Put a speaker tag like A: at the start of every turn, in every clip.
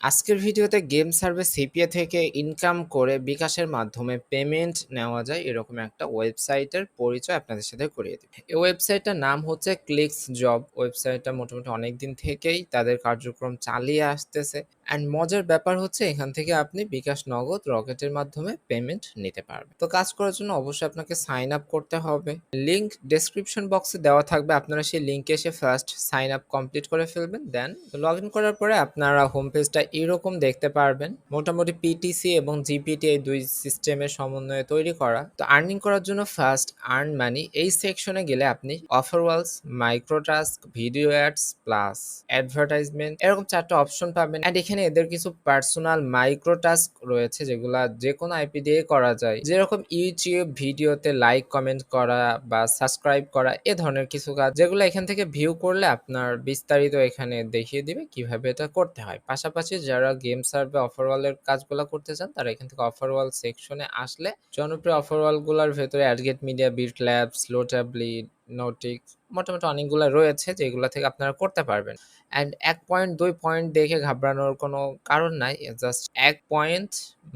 A: আজকের ভিডিওতে game survey CPA থেকে ইনকাম করে বিকাশের মাধ্যমে পেমেন্ট নেওয়া যায় এরকম একটা ওয়েবসাইটের পরিচয় আপনাদের সাথে করিয়ে দেব। এই ওয়েবসাইটটার নাম হচ্ছে ক্লিক্স জব। ওয়েবসাইটটা মোটামুটি অনেকদিন থেকেই তাদের কার্যক্রম চালিয়ে আসতেছে। অ্যান্ড মজার ব্যাপার হচ্ছে এখান থেকে আপনি বিকাশ, নগদ, রকেটের মাধ্যমে পেমেন্ট নিতে পারবেন। তো কাজ করার জন্য অবশ্যই আপনাকে সাইন আপ করতে হবে। লিঙ্ক ডেসক্রিপশন বক্সে দেওয়া থাকবে, আপনারা সেই লিঙ্কে এসে ফার্স্ট সাইন আপ কমপ্লিট করে ফেলবেন। দেন লগ ইন করার পরে আপনারা হোম পেজটা এরকম দেখতে পারবেন। মোটামুটি পিটিসি এবং জিপিটি এই দুই সিস্টেমের সমন্বয়ে তৈরি করা। তো আর্নিং করার জন্য ফার্স্ট আর্ন মানি এই সেকশনে গেলে আপনি অফারওয়ালস, মাইক্রোটাস্ক, ভিডিও অ্যাডস প্লাস অ্যাডভার্টাইজমেন্ট এরকম চারটা অপশন পাবেন। অ্যান্ড এখানে এদের কিছু পার্সোনাল মাইক্রোটাস্ক রয়েছে যেগুলা যে কোনো আইপি দিয়ে করা যায়, যেরকম ইউটিউব ভিডিওতে লাইক কমেন্ট করা বা সাবস্ক্রাইব করা, এ ধরনের কিছু কাজ যেগুলো এখান থেকে ভিউ করলে আপনার বিস্তারিত এখানে দেখিয়ে দিবে কিভাবে এটা করতে হয়। পাশাপাশি যারা গেম সার্ভে অফারওয়ালের কাজগুলো করতে চান তারা এখান থেকে অফারওয়াল সেকশনে আসলে জনপ্রিয় অফারওয়াল গুলার ভেতরে অ্যাডগেট মিডিয়া, বিট ল্যাব, স্লোটাবলি, নোটিক্স মোটামুটি অনেকগুলো রয়েছে যেগুলো থেকে আপনারা করতে পারবেন। অ্যান্ড 1 পয়েন্ট 2 পয়েন্ট দেখে ঘাবড়ানোর কোনো কারণ নাই। জাস্ট 1 পয়েন্ট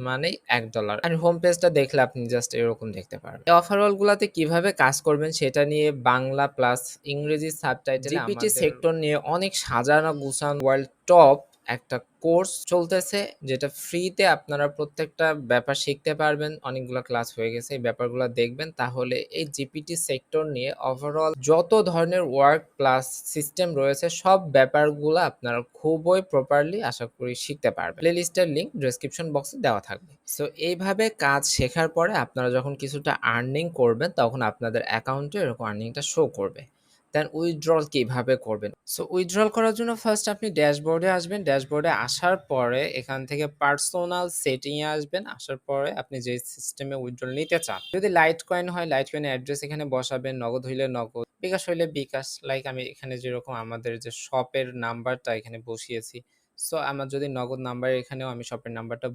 A: মানেই $1। অ্যান্ড হোম পেজটা দেখলে আপনি জাস্ট এরকম দেখতে পারবেন। এই অফারওয়াল গুলাতে কিভাবে কাজ করবেন সেটা নিয়ে বাংলা প্লাস ইংরেজি সাবটাইটেলে জিপিটি সেক্টর নিয়ে অনেক সাজানো গুছানো ওয়ার্ল্ড টপ একটা কোর্স চলতেছে, যেটা ফ্রিতে আপনারা প্রত্যেকটা ব্যাপার শিখতে পারবেন। অনেকগুলো ক্লাস হয়ে গেছে, এই ব্যাপারগুলো দেখবেন তাহলে এই জিপিটি সেক্টর নিয়ে ওভারঅল যত ধরনের ওয়ার্ক প্লাস সিস্টেম রয়েছে সব ব্যাপারগুলো আপনারা খুবই প্রপারলি আশা করি শিখতে পারবেন। প্লে লিস্টের লিঙ্ক ডেসক্রিপশন বক্সে দেওয়া থাকবে। সো এইভাবে কাজ শেখার পরে আপনারা যখন কিছুটা আর্নিং করবেন তখন আপনাদের অ্যাকাউন্টে এরকম আর্নিংটা শো করবে। দেন উইথড্রল কিভাবে করবেন? সো উইথড্রল করার জন্য ফার্স্ট আপনি ড্যাশবোর্ডে আসবেন। ড্যাশবোর্ডে আসার পরে এখান থেকে পার্সোনাল সেটিং এ আসবেন। আসার পরে আপনি যে সিস্টেমে উইথড্রল নিতে চান, যদি লাইট কয়েন হয় লাইট কয়েনের অ্যাড্রেস এখানে বসাবেন, নগদ হইলে নগদ, বিকাশ হইলে বিকাশ। লাইক আমি এখানে যেরকম আমাদের যে শপের নাম্বারটা এখানে বসিয়েছি, সো আমার যদি নগদ নাম্বার এখানেও আমি শপের নাম্বারটা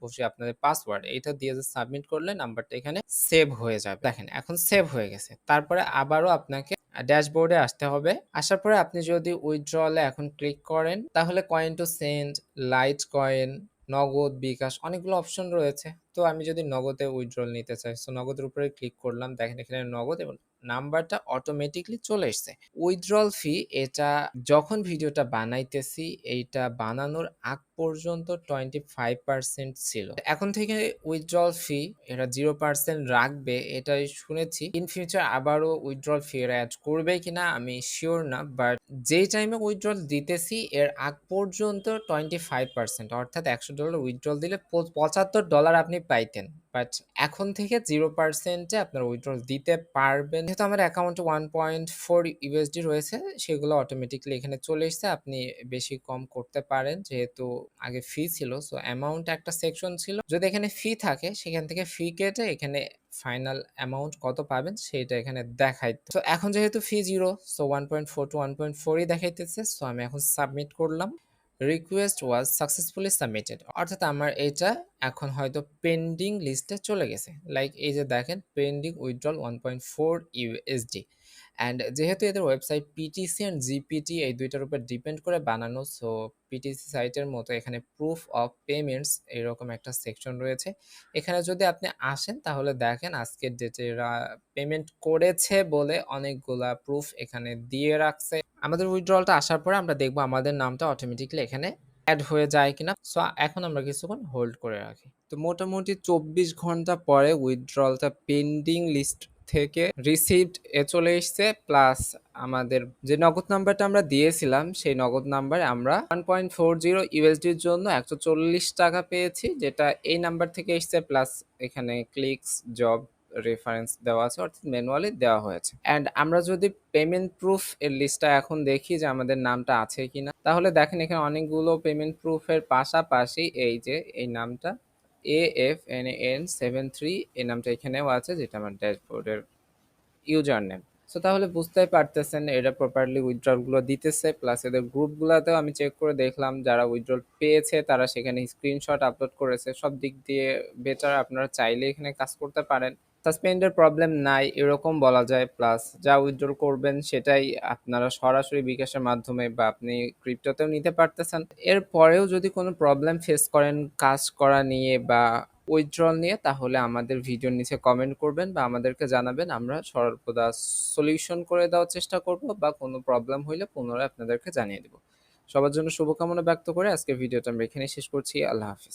A: বসিয়ে আপনাদের পাসওয়ার্ড এইটা দিয়ে যে সাবমিট করলে নাম্বারটা এখানে সেভ হয়ে যাবে। দেখেন এখন সেভ হয়ে গেছে। তারপরে আবারও আপনাকে ড্যাশবোর্ডে আসতে হবে। আসার পরে আপনি যদি উইথড্রলে এখন ক্লিক করেন তাহলে coin to send, light coin, নগদ, বিকাশ অনেকগুলো অপশন রয়েছে। তো আমি যদি নগদে উইথড্রল নিতে চাই, সো নগদের উপরে ক্লিক করলাম। দেখেন এখানে নগদ এবং নাম্বারটা অটোমেটিকলি চলে এসছে। উইথড্রল ফি এটা যখন ভিডিওটা বানাইতেছি এইটা বানানোর আগ পর্যন্ত 25% ছিল। এখন থেকে উইথড্রল ফি এরা 0% রাখবে এটাই শুনেছি। ইন ফিউচার আবারও উইথড্রল ফি এরা অ্যাড করবে কিনা আমি শিওর না, বাট যেই টাইমে উইথড্রল দিতেছি এর আগ পর্যন্ত 25%, অর্থাৎ $100 উইথড্রল দিলে $75 আপনি পাইতেন। বাট এখন থেকে 0%-এ আপনার উইথড্রল দিতে পারবেন। যেহেতু আমার অ্যাকাউন্টে 1.4 ইউএসডি রয়েছে সেগুলো অটোমেটিকলি এখানে চলে এসছে। আপনি বেশি কম করতে পারেন, যেহেতু আগে ফি ছিল। সো অ্যামাউন্ট একটা সেকশন ছিল, যদি এখানে ফি থাকে সেখান থেকে ফি কেটে এখানে ফাইনাল অ্যামাউন্ট কত পাবেন সেটা এখানে দেখাইতো। তো এখন যেহেতু ফি 0, সো 1.4 টু 1.4ই দেখাইতেছে। সো আমি এখন সাবমিট করলাম। রিকোয়েস্ট ওয়াজ সাকসেসফুলি সাবমিটেড, অর্থাৎ আমার এটা এখন হয়তো পেন্ডিং লিস্টে চলে গেছে। লাইক এই যে দেখেন পেন্ডিং উইথড্রল 1.4 ইউএসডি। অ্যান্ড যেহেতু এদের ওয়েবসাইট পিটিসি অ্যান্ড জিপিটি এই দুইটার উপর ডিপেন্ড করে বানানো, সো পিটিসি সাইটের মতো এখানে প্রুফ অফ পেমেন্টস এরকম একটা সেকশন রয়েছে। এখানে যদি আপনি আসেন তাহলে দেখেন আজকের ডেটে এরা পেমেন্ট করেছে বলে অনেকগুলা প্রুফ এখানে দিয়ে রাখছে। আমাদের উইথড্রলটা আসার পরে আমরা দেখবো আমাদের নামটা অটোমেটিকলি এখানে অ্যাড হয়ে যায় কিনা। সো এখন আমরা কিছুক্ষণ হোল্ড করে রাখি। তো মোটামুটি 24 ঘন্টা পরে উইথড্রলটা পেন্ডিং লিস্ট থেকে রিসিভড এ চলে এসছে, প্লাস আমাদের যে নগদ নাম্বারটা আমরা দিয়েছিলাম সেই নগদ নাম্বারে আমরা 1.40 ইউএসডির জন্য $140 পেয়েছি, যেটা এই নাম্বার থেকে এসছে। প্লাস এখানে ক্লিক্স জব রেফারেন্স দেওয়া আছে, অর্থাৎ ম্যানুয়ালি দেওয়া হয়েছে। অ্যান্ড আমরা যদি পেমেন্ট প্রুফ এর লিস্টটা এখন দেখি যে আমাদের নামটা আছে কিনা, তাহলে দেখেন এখানে অনেকগুলো পেমেন্ট প্রুফের পাশাপাশি এই যে এই নামটা AFNAN73 এই নামটা এখানেও আছে, যেটা আমার ড্যাশবোর্ডের ইউজার নেম। সো তাহলে বুঝতেই পারতেছেন এরা প্রপারলি উইথড্রল গুলো দিতেছে। প্লাস এদের গ্রুপগুলোতেও আমি চেক করে দেখলাম যারা উইথড্রল পেয়েছে তারা সেখানে স্ক্রিনশট আপলোড করেছে। সব দিক দিয়ে বেটার, আপনারা চাইলে এখানে কাজ করতে পারেন। সাসপেন্ডের প্রবলেম নাই এরকম বলা যায়। প্লাস যা উইথড্র করবেন সেটাই আপনারা সরাসরি বিকাশের মাধ্যমে বা আপনি ক্রিপ্টোতেও নিতে পারতেছেন। এরপরেও যদি কোনো প্রবলেম ফেস করেন কাজ করা নিয়ে বা উইথড্রল নিয়ে, তাহলে আমাদের ভিডিওর নিচে কমেন্ট করবেন বা আমাদেরকে জানাবেন। আমরা সর্বদা সলিউশন করে দেওয়ার চেষ্টা করব বা কোনো প্রবলেম হইলে পুনরায় আপনাদেরকে জানিয়ে দেব। সবার জন্য শুভকামনা ব্যক্ত করে আজকের ভিডিওটা আমরা এখানেই শেষ করছি। আল্লাহ হাফিজ।